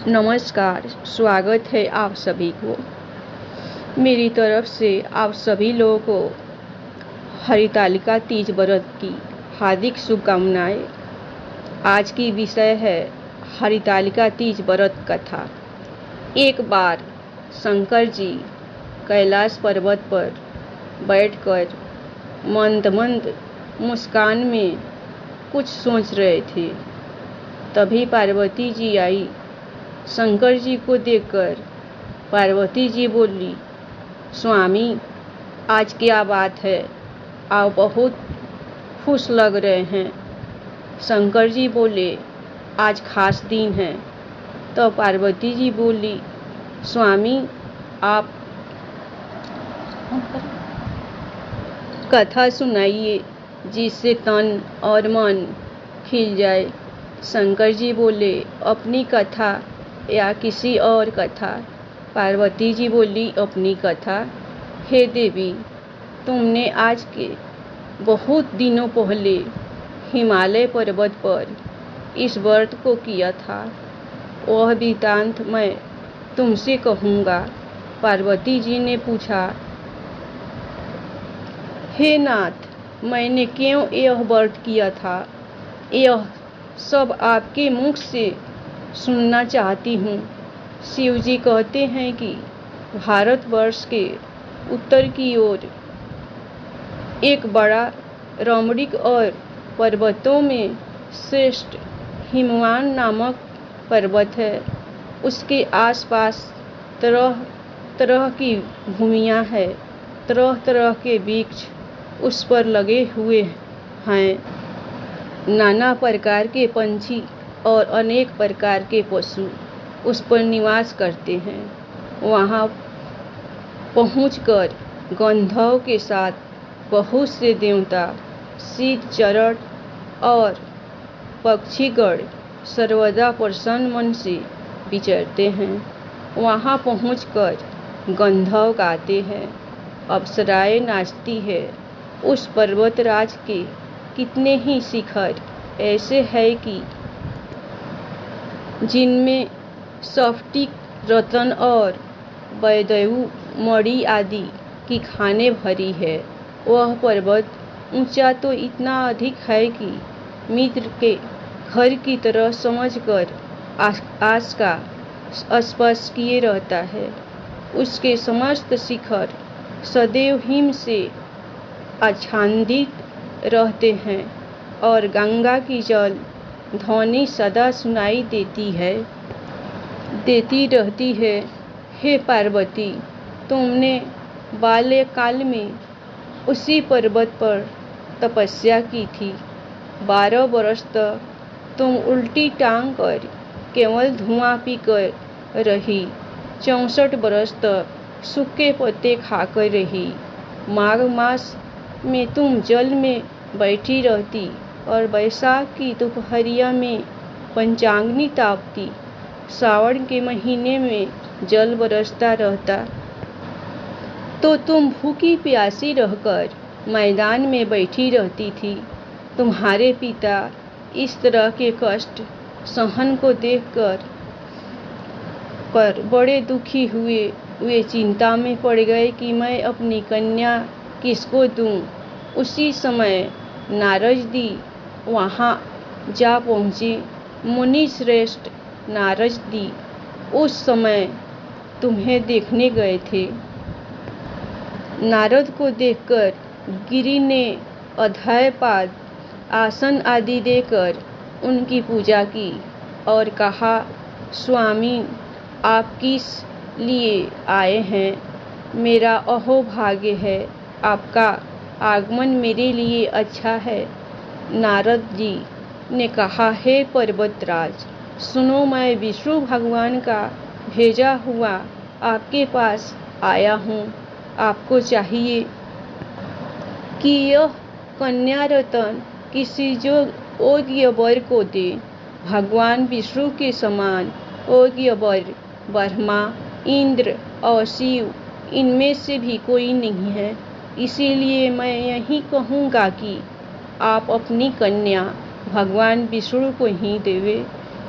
नमस्कार, स्वागत है आप सभी को। मेरी तरफ से आप सभी लोगों को हरितालिका तीज व्रत की हार्दिक शुभकामनाएं। आज की विषय है हरितालिका तीज व्रत कथा। एक बार शंकर जी कैलाश पर्वत पर बैठकर मंद मंद मुस्कान में कुछ सोच रहे थे। तभी पार्वती जी आई। शंकर जी को देखकर पार्वती जी बोली, स्वामी आज क्या बात है, आप बहुत खुश लग रहे हैं। शंकर जी बोले, आज खास दिन है। तो पार्वती जी बोली, स्वामी आप कथा सुनाइए जिससे तन और मन खिल जाए। शंकर जी बोले, अपनी कथा या किसी और कथा? पार्वती जी बोली, अपनी कथा। हे देवी, तुमने आज के बहुत दिनों पहले हिमालय पर्वत पर इस व्रत को किया था, वह वृतांत मैं तुमसे कहूँगा। पार्वती जी ने पूछा, हे नाथ, मैंने क्यों यह व्रत किया था, यह सब आपके मुख से सुनना चाहती हूँ। शिव जी कहते हैं कि भारतवर्ष के उत्तर की ओर एक बड़ा रमणीक और पर्वतों में श्रेष्ठ हिमवान नामक पर्वत है। उसके आसपास तरह तरह की भूमियाँ हैं, तरह तरह के वृक्ष उस पर लगे हुए हैं। नाना प्रकार के पंछी और अनेक प्रकार के पशु उस पर निवास करते हैं। वहाँ पहुंचकर गंधर्व के साथ बहुत से देवता, सिद्ध चरण और पक्षीगण सर्वदा प्रसन्न मन से विचरते हैं। वहाँ पहुंचकर गंधर्व गाते हैं, अप्सराएं नाचती है। उस पर्वतराज के कितने ही शिखर ऐसे हैं कि जिनमें स्फटिक, रत्न और वैदयु मणि आदि की खानें भरी है। वह पर्वत ऊंचा तो इतना अधिक है कि मित्र के घर की तरह समझकर आस का स्पर्श किए रहता है। उसके समस्त शिखर सदैव हिम से आच्छादित रहते हैं और गंगा की जल ध्वनि सदा सुनाई देती रहती है। हे पार्वती, तुमने बाल्यकाल में उसी पर्वत पर तपस्या की थी। 12 वर्ष तक तुम उल्टी टांग कर केवल धुआं पीकर रही। 64 वर्ष तक सूखे पत्ते खाकर रही। माघ मास में तुम जल में बैठी रहती और वैशाख की दोपहरिया में पंचाग्नि तापती। श्रावण के महीने में जल बरसता रहता तो तुम भूखी प्यासी रहकर मैदान में बैठी रहती थी। तुम्हारे पिता इस तरह के कष्ट सहन को देखकर बड़े दुखी हुए। वे चिंता में पड़ गए कि मैं अपनी कन्या किसको दूं। उसी समय नारद जी वहाँ जा पहुँचे। मुनि श्रेष्ठ नारद जी उस समय तुम्हें देखने गए थे। नारद को देखकर गिरि ने अधैर्यपाद, आसन आदि देकर उनकी पूजा की और कहा, स्वामी आप किस लिए आए हैं? मेरा अहोभाग्य है, आपका आगमन मेरे लिए अच्छा है। नारद जी ने कहा, हे पर्वतराज, सुनो, मैं विष्णु भगवान का भेजा हुआ आपके पास आया हूँ। आपको चाहिए कि यह कन्या रतन किसी योग्य वर को दे। भगवान विष्णु के समान योग्य वर ब्रह्मा, इंद्र और शिव, इनमें से भी कोई नहीं है। इसीलिए मैं यही कहूँगा कि आप अपनी कन्या भगवान विष्णु को ही देवे।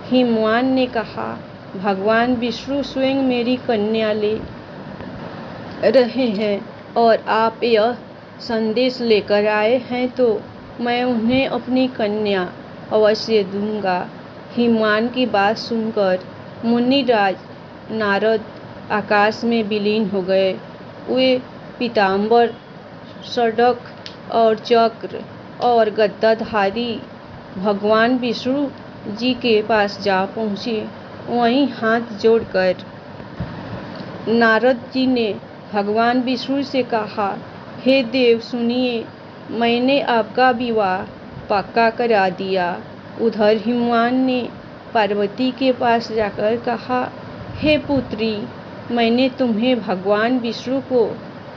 हिमवान ने कहा, भगवान विष्णु स्वयं मेरी कन्या ले रहे हैं और आप यह संदेश लेकर आए हैं तो मैं उन्हें अपनी कन्या अवश्य दूंगा। हिमवान की बात सुनकर मुनिराज नारद आकाश में विलीन हो गए। वे पीताम्बर, सड़क और चक्र और गद्दाधारी भगवान विष्णु जी के पास जा पहुँचे। वहीं हाथ जोड़कर नारद जी ने भगवान विष्णु से कहा, हे देव सुनिए, मैंने आपका विवाह पक्का करा दिया। उधर हिमवान ने पार्वती के पास जाकर कहा, हे पुत्री, मैंने तुम्हें भगवान विष्णु को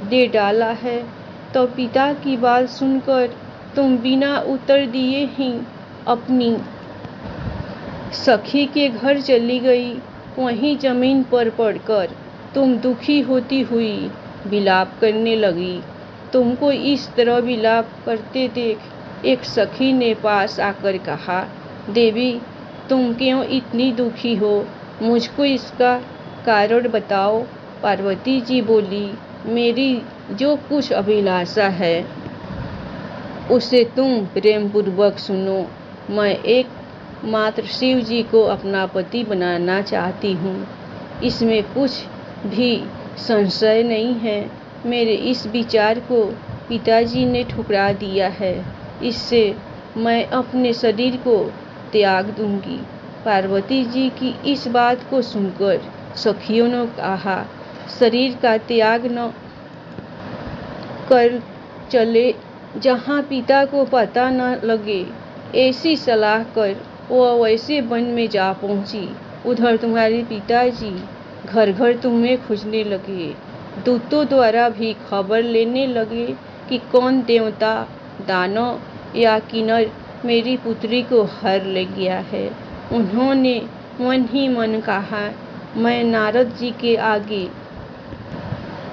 दे डाला है। तो पिता की बात सुनकर तुम बिना उत्तर दिए ही अपनी सखी के घर चली गई। वहीं जमीन पर पड़कर तुम दुखी होती हुई विलाप करने लगी। तुमको इस तरह विलाप करते देख एक सखी ने पास आकर कहा, देवी, तुम क्यों इतनी दुखी हो? मुझको इसका कारण बताओ। पार्वती जी बोली, मेरी जो कुछ अभिलाषा है उसे तुम प्रेम पूर्वक सुनो। मैं एक मात्र शिव जी को अपना पति बनाना चाहती हूँ। इसमें कुछ भी संशय नहीं है। मेरे इस विचार को पिताजी ने ठुकरा दिया है। इससे मैं अपने शरीर को त्याग दूंगी। पार्वती जी की इस बात को सुनकर सखियों ने कहा, शरीर का त्याग न कर चले जहाँ पिता को पता न लगे। ऐसी सलाह कर वह वैसे वन में जा पहुंची। उधर तुम्हारे पिताजी घर घर तुम्हें खोजने लगे। दूतों द्वारा भी खबर लेने लगे कि कौन देवता, दानव या किन्नर मेरी पुत्री को हर ले गया है। उन्होंने मन ही मन कहा, मैं नारद जी के आगे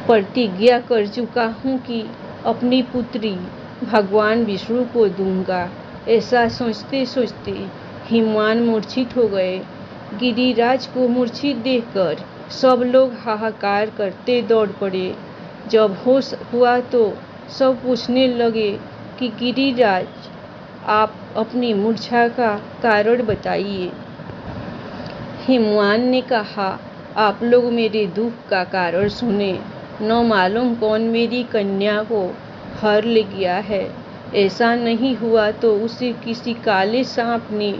प्रतिज्ञा कर चुका हूँ कि अपनी पुत्री भगवान विष्णु को दूंगा। ऐसा सोचते सोचते हिमवान मूर्छित हो गए। गिरिराज को मूर्छित देखकर सब लोग हाहाकार करते दौड़ पड़े। जब होश हुआ तो सब पूछने लगे कि गिरिराज, आप अपनी मूर्छा का कारण बताइए। हिमवान ने कहा, आप लोग मेरे दुख का कारण सुने। न मालूम कौन मेरी कन्या को हर ले गया है। ऐसा नहीं हुआ तो उसे किसी काले सांप ने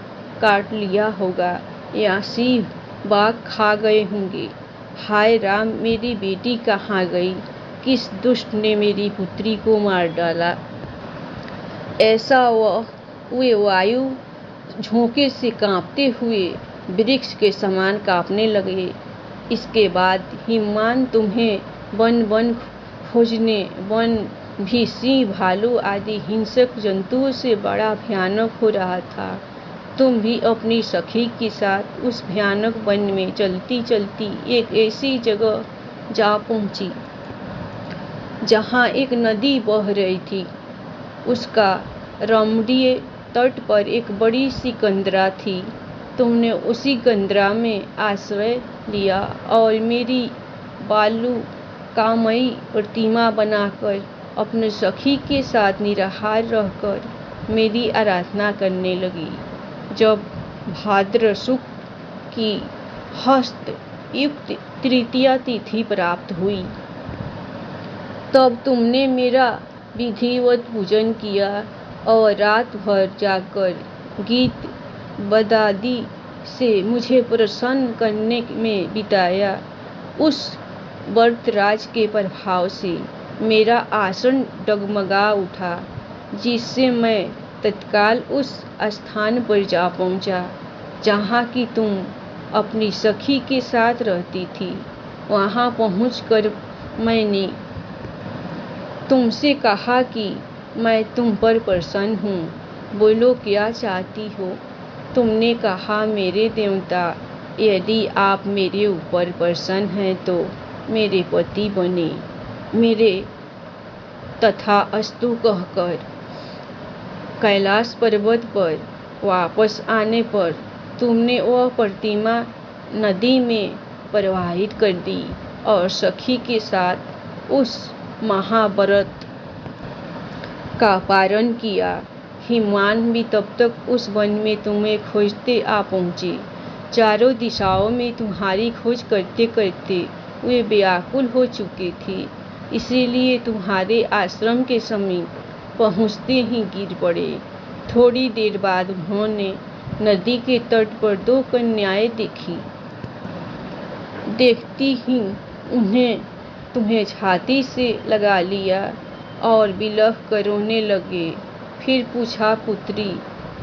काट लिया होगा या शिव बाघ खा गए होंगे। हाय राम, मेरी बेटी कहाँ गई? किस दुष्ट ने मेरी पुत्री को मार डाला? ऐसा वे वायु झोंके से कांपते हुए वृक्ष के समान कांपने लगे। इसके बाद हिमवान तुम्हें वन वन खोजने, वन भी सिंह, भालू आदि हिंसक जंतुओं से बड़ा भयानक हो रहा था। तुम भी अपनी सखी के साथ उस भयानक वन में चलती चलती एक ऐसी जगह जा पहुंची जहां एक नदी बह रही थी। उसका रमणीय तट पर एक बड़ी सी कंदरा थी। तुमने उसी कंदरा में आश्रय लिया और मेरी बालू कामयी प्रतिमा बनाकर अपने सखी के साथ निराहार रहकर मेरी आराधना करने लगी। जब भाद्र शुक्ल की हस्त युक्त तृतीया तिथि प्राप्त हुई तब तुमने मेरा विधिवत पूजन किया और रात भर जाकर गीत बदादी से मुझे प्रसन्न करने में बिताया। उस व्रतराज के प्रभाव से मेरा आसन डगमगा उठा, जिससे मैं तत्काल उस स्थान पर जा पहुंचा जहाँ की तुम अपनी सखी के साथ रहती थी। वहाँ पहुंचकर मैंने तुमसे कहा कि मैं तुम पर प्रसन्न हूँ, बोलो क्या चाहती हो। तुमने कहा, मेरे देवता, यदि आप मेरे ऊपर प्रसन्न हैं तो मेरे पति बने। मेरे तथास्तु कहकर कैलाश पर्वत पर वापस आने पर तुमने वह प्रतिमा नदी में प्रवाहित कर दी और सखी के साथ उस महाव्रत का पारण किया। हिमवान भी तब तक उस वन में तुम्हें खोजते आ पहुँचे। चारों दिशाओं में तुम्हारी खोज करते करते वे व्याकुल हो चुके थे, इसीलिए तुम्हारे आश्रम के समीप पहुँचते ही गिर पड़े। थोड़ी देर बाद उन्होंने नदी के तट पर 2 कन्याएं देखी। देखती ही तुम्हें छाती से लगा लिया और बिलख कर रोने लगे। फिर पूछा, पुत्री,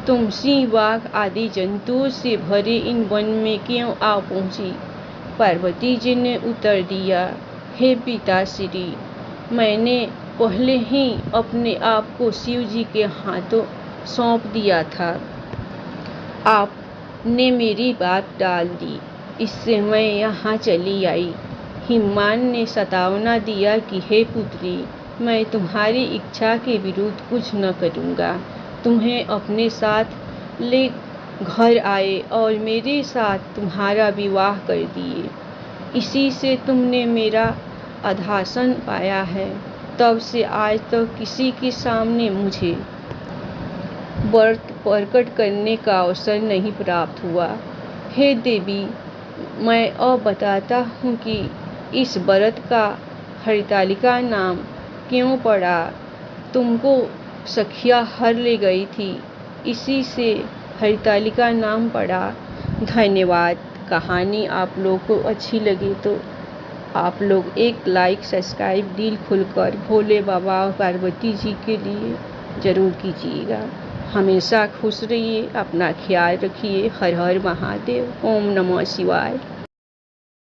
तुम सिंह, बाघ आदि जंतुओं से भरे इन वन में क्यों आ पहुँची? पार्वती जी ने उत्तर दिया, हे पिताश्री, मैंने पहले ही अपने आप को शिव जी के हाथों सौंप दिया था। आपने मेरी बात टाल दी, इससे मैं यहाँ चली आई। हिमवान ने सतावना दिया कि हे पुत्री, मैं तुम्हारी इच्छा के विरुद्ध कुछ न करूँगा। तुम्हें अपने साथ ले घर आए और मेरे साथ तुम्हारा विवाह कर दिए। इसी से तुमने मेरा आधासन पाया है। तब से आज तक किसी के सामने मुझे व्रत प्रकट करने का अवसर नहीं प्राप्त हुआ। हे देवी, मैं अब बताता हूँ कि इस व्रत का हरितालिका नाम क्यों पड़ा। तुमको सखिया हर ले गई थी, इसी से हरितालिका नाम पड़ा। धन्यवाद। कहानी आप लोग को अच्छी लगी तो आप लोग एक लाइक, सब्सक्राइब दिल खुलकर भोले बाबा और पार्वती जी के लिए ज़रूर कीजिएगा। हमेशा खुश रहिए, अपना ख्याल रखिए। हर हर महादेव। ओम नमः शिवाय।